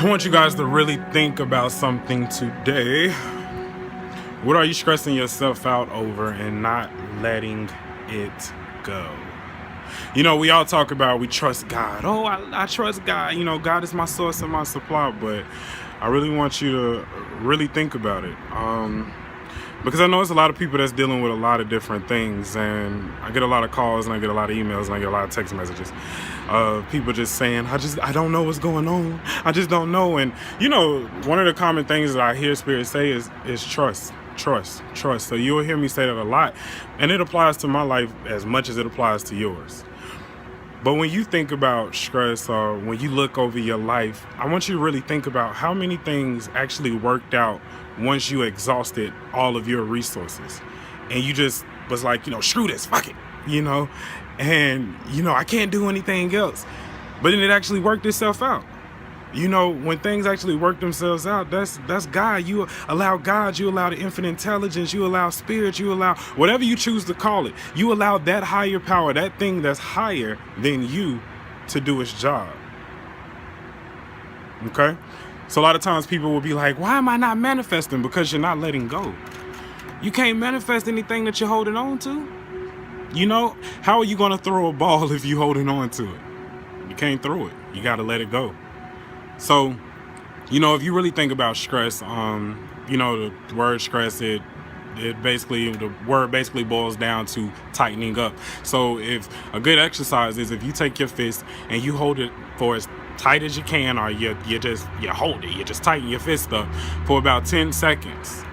I want you guys to really think about something today. What are you stressing yourself out over and not letting it go? You know, we all talk about we trust God. Oh, I trust God. You know, God is my source and my supply. But I really want you to really think about it. Because I know there's a lot of people that's dealing with a lot of different things, and I get a lot of calls and I get a lot of emails and I get a lot of text messages. People just saying, I don't know what's going on. I just don't know. And you know, one of the common things that I hear Spirit say is trust. So you will hear me say that a lot, and it applies to my life as much as it applies to yours. But when you think about stress, or when you look over your life, I want you to really think about how many things actually worked out once you exhausted all of your resources. And you just was like, screw this, fuck it, and, I can't do anything else. But then it actually worked itself out. When things actually work themselves out, that's God. You allow God, you allow the infinite intelligence, you allow spirit, you allow whatever you choose to call it. You allow that higher power, that thing that's higher than you, to do its job. Okay? So a lot of times people will be like, why am I not manifesting? Because you're not letting go. You can't manifest anything that you're holding on to. How are you going to throw a ball if you're holding on to it? You can't throw it. You got to let it go. So, if you really think about stress, the word stress, the word basically boils down to tightening up. So if a good exercise is if you take your fist and you hold it for as tight as you can, or you hold it, you just tighten your fist up for about 10 seconds.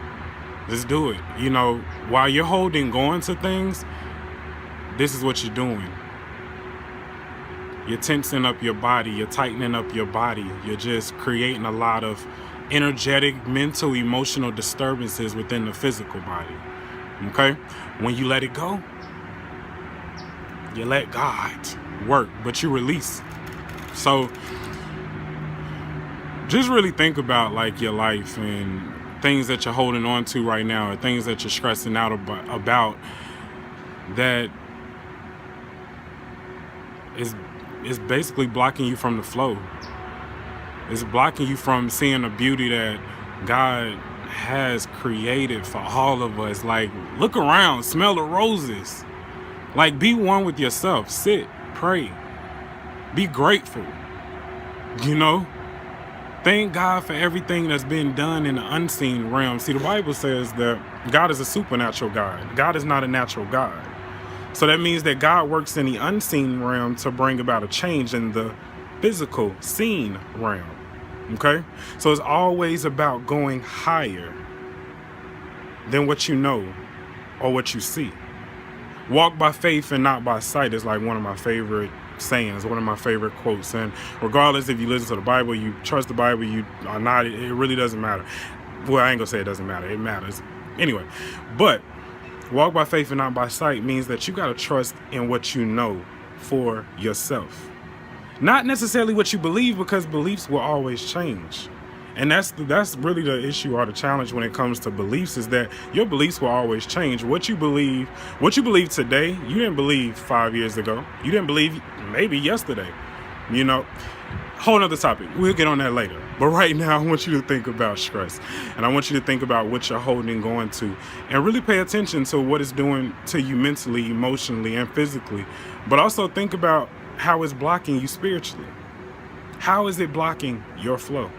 Just do it. While you're holding on to things, this is what you're doing. You're tensing up your body. You're tightening up your body. You're just creating a lot of energetic, mental, emotional disturbances within the physical body. Okay? When you let it go, you let God work, but you release. So just really think about like your life and things that you're holding on to right now, or things that you're stressing out about that is basically blocking you from the flow. It's blocking you from seeing the beauty that God has created for all of us. Like, look around, smell the roses. Like, be one with yourself. Sit, pray, be grateful. Thank God for everything that's been done in the unseen realm. See, the Bible says that God is a supernatural God. God is not a natural God. So that means that God works in the unseen realm to bring about a change in the physical, seen realm. Okay? So it's always about going higher than what you know or what you see. Walk by faith and not by sight is like one of my favorite sayings, one of my favorite quotes. And regardless if you listen to the Bible, you trust the Bible, you are not, it really doesn't matter. Well, I ain't gonna say it doesn't matter. It matters. Anyway, but walk by faith and not by sight means that you got to trust in what you know for yourself. Not necessarily what you believe, because beliefs will always change. And that's really the issue or the challenge when it comes to beliefs, is that your beliefs will always change. What you believe today, you didn't believe 5 years ago. You didn't believe maybe yesterday. Whole nother topic. We'll get on that later. But right now, I want you to think about stress. And I want you to think about what you're holding on to. And really pay attention to what it's doing to you mentally, emotionally, and physically. But also think about how it's blocking you spiritually. How is it blocking your flow?